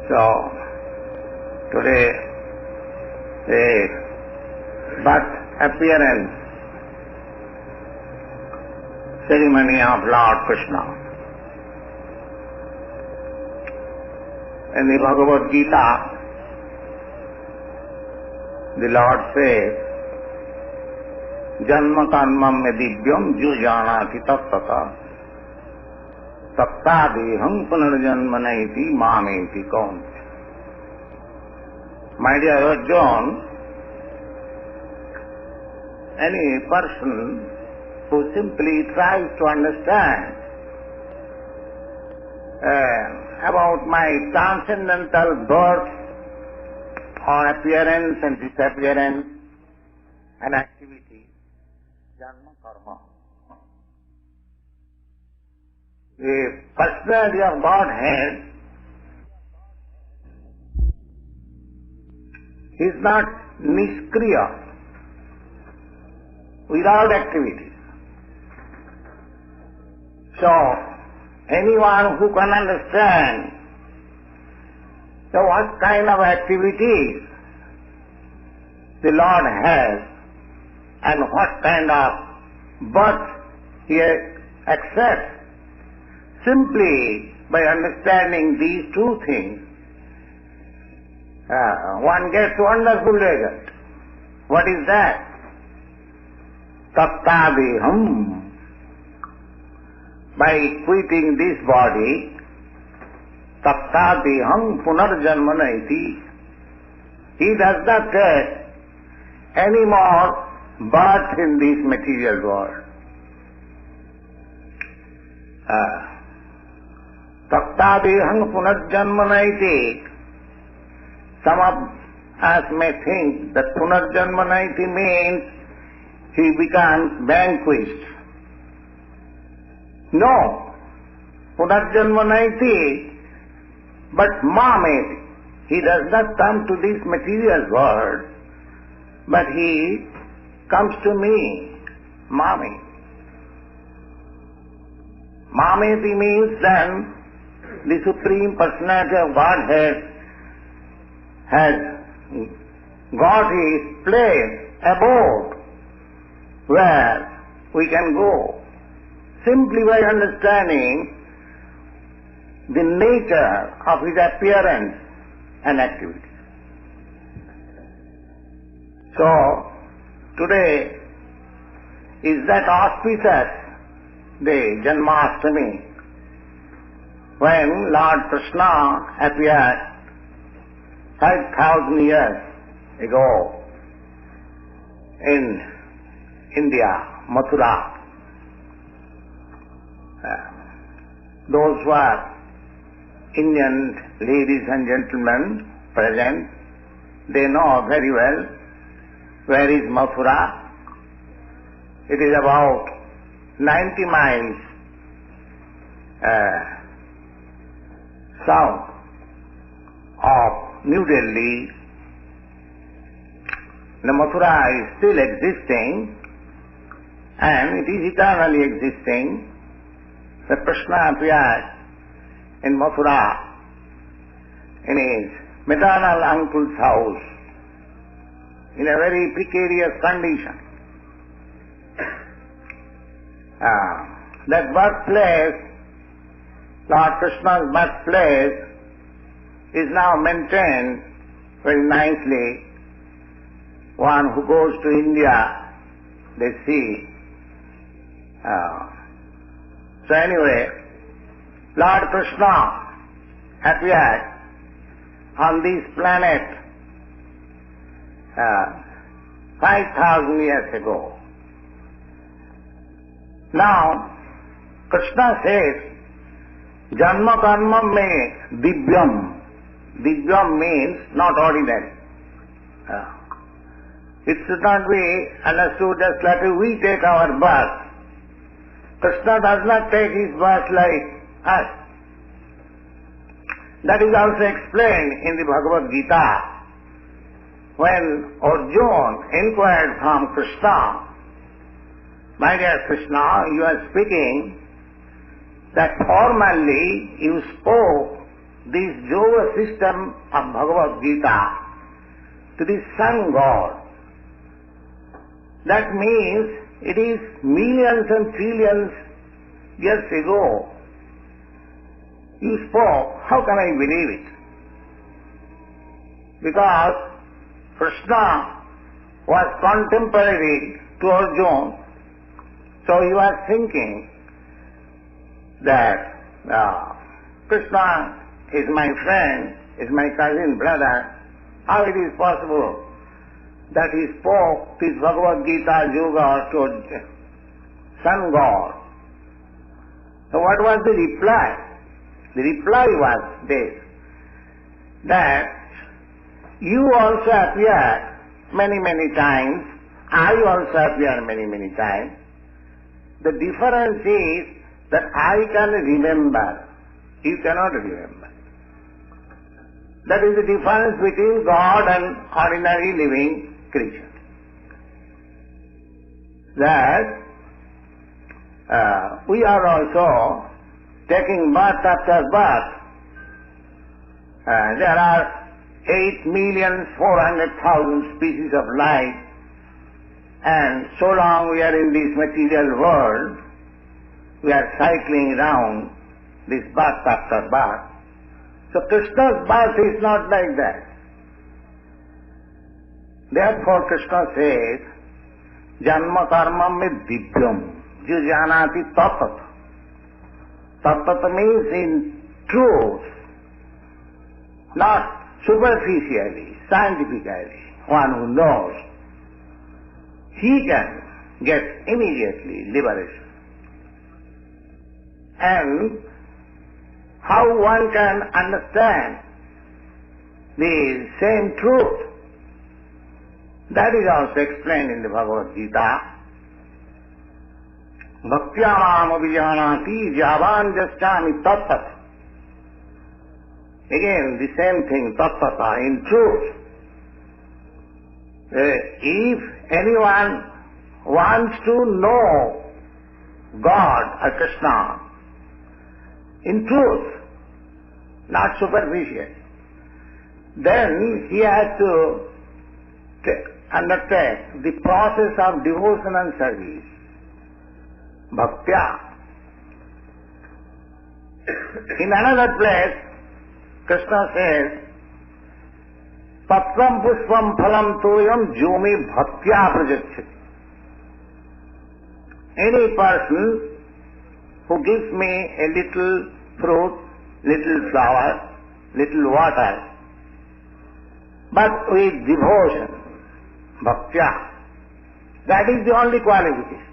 So, today the birth appearance ceremony of Lord Krishna. In the Bhagavad Gita, the Lord says, Janmakarmam divyam jujanati tattata tattadeham punarjanmanaiti mameti kaun. My dear Arjun, any person who simply tries to understand about my transcendental birth or appearance and disappearance and activity, Janma Karma. The personality of Godhead is not niskriya, without activity. So, anyone who can understand what kind of activities the Lord has and what kind of birth He accepts, simply by understanding these two things, one gets wonderful result. What is that? Tattadeham. By quitting this body, tattadeham punarjanmanaiti, he does not get any more birth in this material world. Tattadeham punarjanmanaiti. Some of us may think that punarjanmanaiti means he becomes vanquished. No, punarjanmanaiti, but mameti. He does not come to this material world, but he comes to me, mami. Mameti means then the Supreme Personality of Godhead has got His place, abode, where we can go. Simply by understanding the nature of His appearance and activity. So, today is that auspicious day, Janmashtami, when Lord Krishna appeared 5,000 years ago in India, Mathura. Those who are Indian ladies and gentlemen present, they know very well where is Mathura. It is about 90 miles south of New Delhi. The Mathura is still existing and it is eternally existing. The Krishna appeared in Mathura in his maternal uncle's house in a very precarious condition. That birthplace, Lord Krishna's birthplace, is now maintained very nicely. One who goes to India, they see. So anyway, Lord Krishna appeared on this planet 5,000 years ago. Now, Krishna says, Janma karma me divyam. Divyam means not ordinary. It should not be understood just like we take our birth. Krishna does not take his birth like us. That is also explained in the Bhagavad Gita when Arjuna inquired from Krishna, my dear Krishna, you are speaking that formerly you spoke this yoga system of Bhagavad Gita to the sun god. That means it is millions and trillions years ago you spoke. How can I believe it? Because Krishna was contemporary to Arjuna, so he was thinking that Krishna is my friend, is my cousin, brother. How it is possible that he spoke this Bhagavad Gita yoga to sun god? So what was the reply? The reply was this, that you also appear many, many times, I also appear many, many times. The difference is that I can remember, you cannot remember. That is the difference between God and ordinary living creature. That we are also taking birth after birth. There are 8,400,000 species of life, and so long we are in this material world, we are cycling around this birth after birth. So Krishna's birth is not like that. Therefore Krishna says, Janma karma me divyam, jujanati tatat. Tatat means in truth, not superficially, scientifically. One who knows, he can get immediately liberation. And how one can understand the same truth, that is also explained in the Bhagavad Gita. Bhaktyamam abhijanati javanjastami tattat. Again, the same thing, tattata, in truth. If anyone wants to know God or Krishna in truth, not superficial, then he has to undertake the process of devotion and service. Bhaktya. In another place, Krishna says, Patram pushpam phalam toyam jumi bhaktya prajachyati. Any person who gives me a little fruit, little flower, little water, but with devotion, bhaktya, that is the only qualification.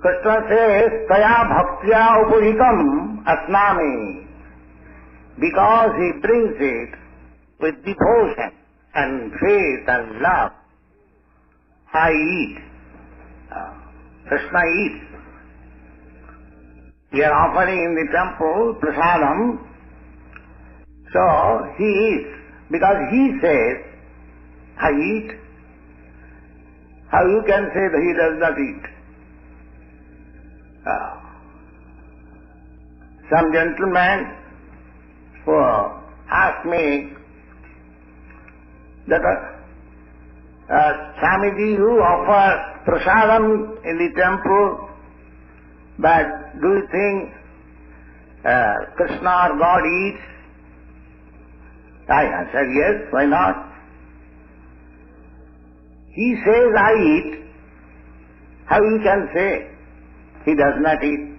Krishna says, Taya bhaktya upurikam asnami. Because he brings it with devotion and faith and love, I eat. Krishna eats. We are offering in the temple prasadam, so he eats. Because he says, I eat. How you can say that he does not eat? Some gentleman who asked me that Swamiji, you offer prasadam in the temple, but do you think Krishna or God eats? I answered, yes, why not? He says, I eat. How you can say he does not eat?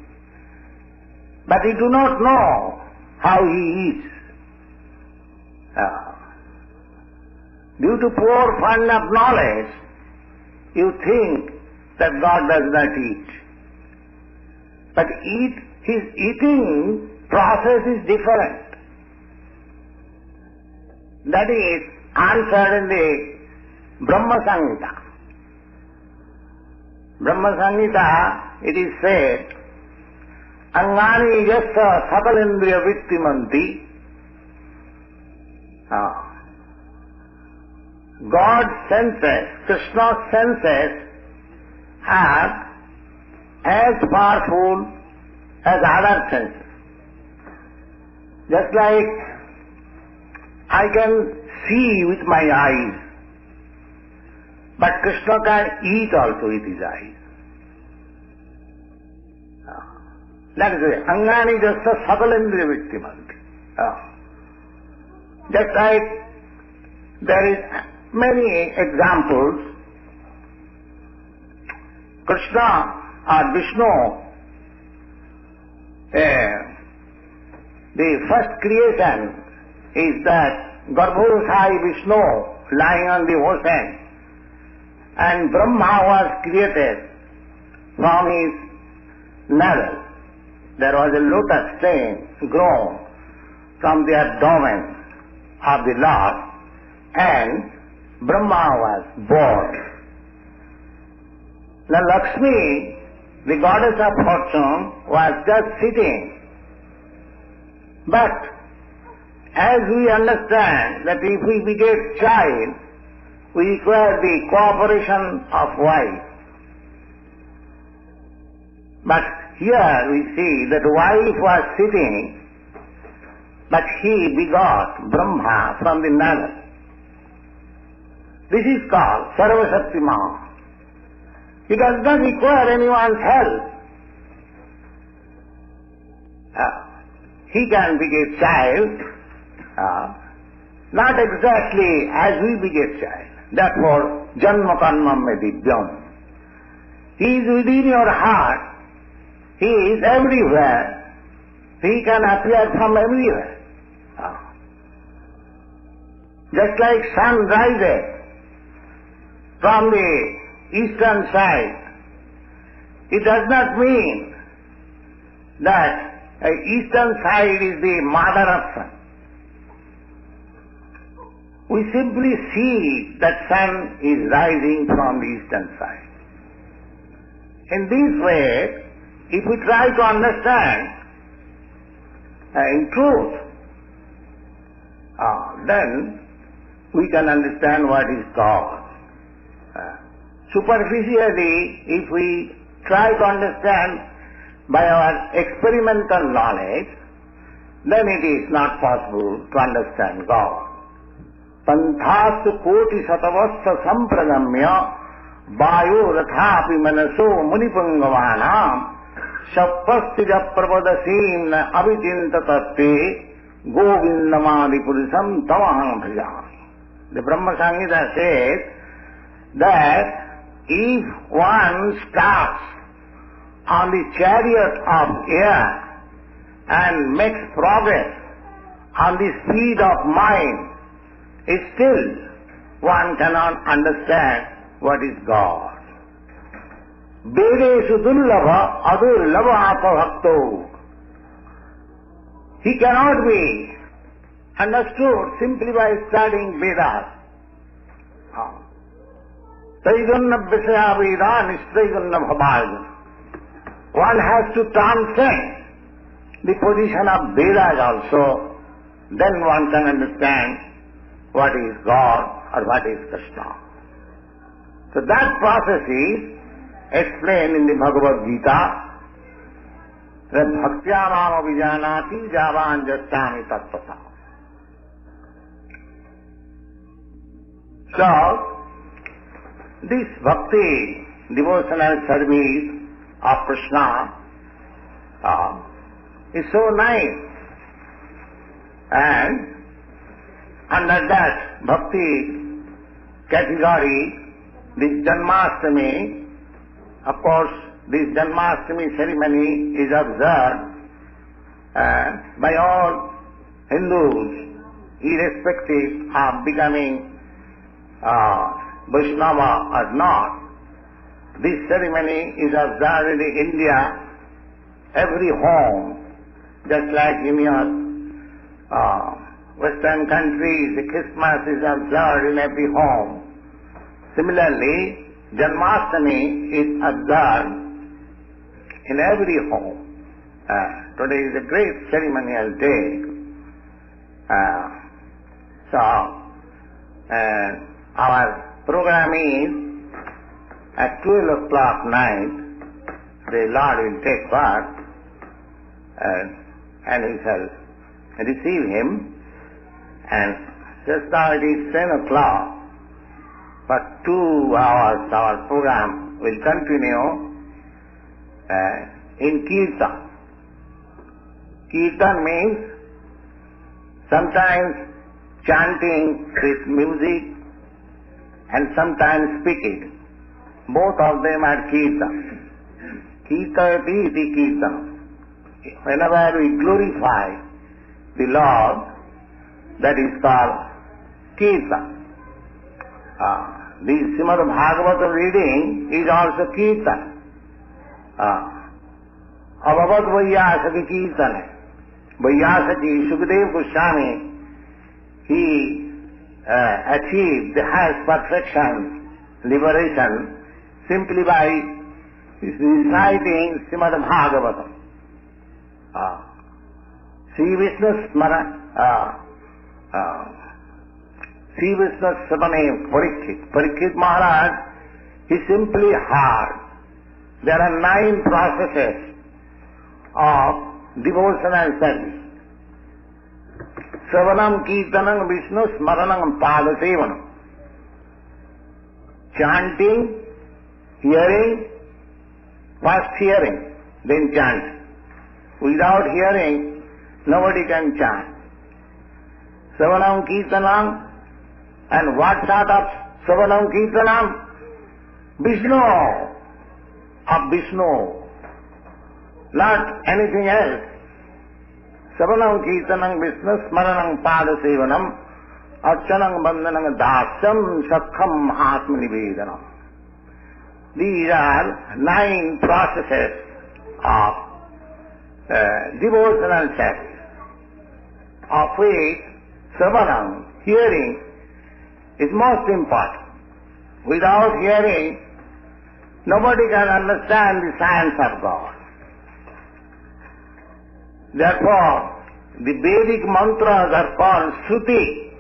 But you do not know how he eats. Due to poor fund of knowledge, you think that God does not eat. But his eating process is different. That is answered in the Brahma Samhita. Brahma Samhita, it is said, Angani yassa sakalendriya vittimanti. God's senses, Krishna's senses are as powerful as other senses. Just like I can see with my eyes, but Krishna can eat also with his eyes. That is it. Angani jasta sakalendriya vittimanti. Just like there is many examples. Krishna or Vishnu, the first creation is that Garbhodhai Vishnu lying on the ocean, and Brahma was created from his navel. There was a lotus stem grown from the abdomen of the Lord, and Brahma was born. Now Lakshmi, the goddess of fortune, was just sitting. But as we understand that if we beget child, we require the cooperation of wife. But here we see that wife was sitting, but he begot Brahma from the navel. This is called Sarvashaktiman. He does not require anyone's help. He can beget child, not exactly as we beget child. Therefore, Janma Karmam Divyam. He is within your heart. He is everywhere. He can appear from everywhere. Just like sun rises from the eastern side, it does not mean that eastern side is the mother of sun. We simply see that sun is rising from the eastern side. In this way, if we try to understand in truth, then we can understand what is God. Superficially, if we try to understand by our experimental knowledge, then it is not possible to understand God. Panthastu koti satavastha sampradamya vayu rathapi manaso munipangavaanam shappastija prabhadasim abhichinta tatte govindamadi purisam tamaham bhajami. The Brahma Samhita says that if one starts on the chariot of air and makes progress on the speed of mind, still one cannot understand what is God. Vedeshu dullabha adurlabha apabhakto. He cannot be understood simply by studying Vedas. Taigunna Visaya Veda Nistaigunna Bhavajana. One has to transcend the position of Vedas also, then one can understand what is God or what is Krishna. So that process is explained in the Bhagavad Gita, that bhaktya vijanati javanjastami tattvata. So, this bhakti, devotional service of Krishna is so nice, and under that bhakti category, this Janmashtami, of course, this Janmashtami ceremony is observed by all Hindus, irrespective of becoming Vaishnava or not. This ceremony is observed in India, every home, just like in your Western countries, the Christmas is observed in every home. Similarly, Janmashtami is observed in every home. Today is a great ceremonial day. Our program is at 12 o'clock night, the Lord will take birth, and we shall receive him. And just now it is 10 o'clock. For 2 hours our program will continue in Kirtan. Kirtan means sometimes chanting with music and sometimes speaking. Both of them are Kirtan. Kirtati iti Kirtan. Whenever we glorify the Lord, that is called Kirtan. The Srimad Bhagavata reading is also Kirtan. Abhavad Vaiyasaki Kirtan. Vaiyasaki Sukadeva Goswami, he achieved the highest perfection, liberation, simply by reciting Srimad Bhagavatam. Sri Krishna Janmashtami Parikshit Maharaj, he simply heard. There are 9 processes of devotion and service. Savanam Kirtanam Vishnu Smaranam Padasevanam. Chanting, hearing, first hearing, then chant. Without hearing, nobody can chant. Savanam Kirtanam. And what sort of Savanam Kirtanam? Vishnu, of Vishnu, not anything else. Savanam Kirtanam Vishnu Smaranam Padasevanam Archanam Bandhanam Dasyam Sakham Mahatma Nivedanam. These are 9 processes of devotional service, of which Savanam, hearing, is most important. Without hearing, nobody can understand the science of God. Therefore, the Vedic mantras are called Shruti.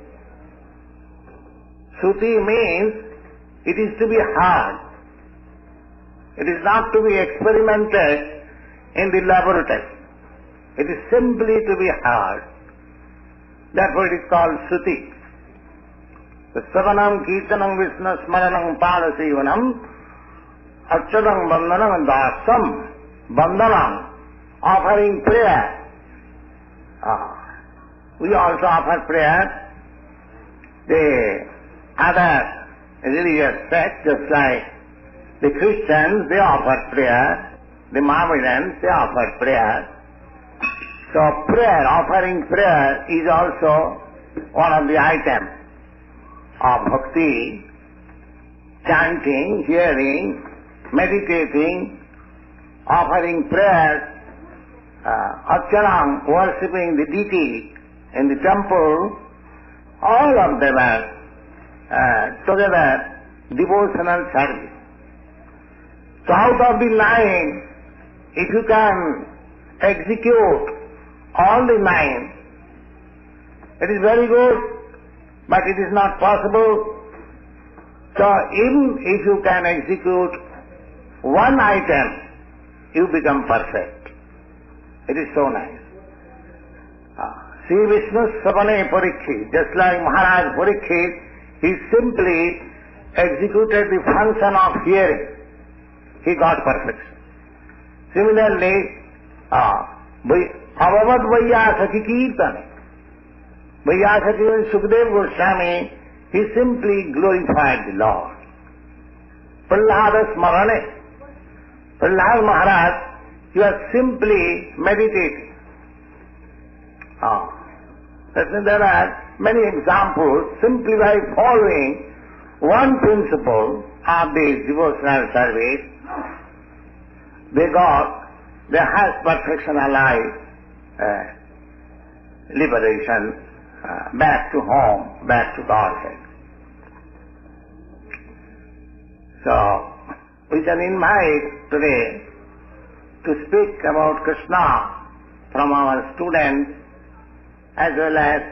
Shruti means it is to be heard. It is not to be experimented in the laboratory. It is simply to be heard. Therefore it is called Shruti. The Savanam Kirtanam Vishnu Smaranam Padasevanam Achyadam Bandhanam Dasam Bandhanam, offering prayer. We also offer prayer. The other religious sects, just like the Christians, they offer prayer. The Mohammedans, they offer prayer. So prayer, offering prayer is also one of the items of bhakti. Chanting, hearing, meditating, offering prayer, archanam, worshipping the deity in the temple, all of them are together devotional service. So out of the 9, if you can execute all the 9, it is very good, but it is not possible. So even if you can execute one item, you become perfect. It is so nice. Sri Vishnu Savane Parikshit, just like Maharaj Parikshit, he simply executed the function of hearing. He got perfection. Similarly, Avavad Vaiyasaki Kirtan. Vaiyasaki and Sukadeva Goswami, he simply glorified the Lord. Prahlada Smarane. Prahlad Maharaj, he was simply meditating. There are many examples simply by following one principle of this devotional service. They got their highest perfection alive, liberation, back to home, back to Godhead. So, we can invite today to speak about Krishna from our students as well as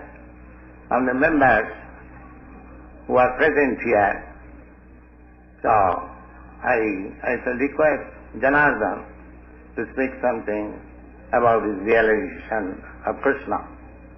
from the members who are present here. So, I shall request Janardhan to speak something about his realization of Krishna.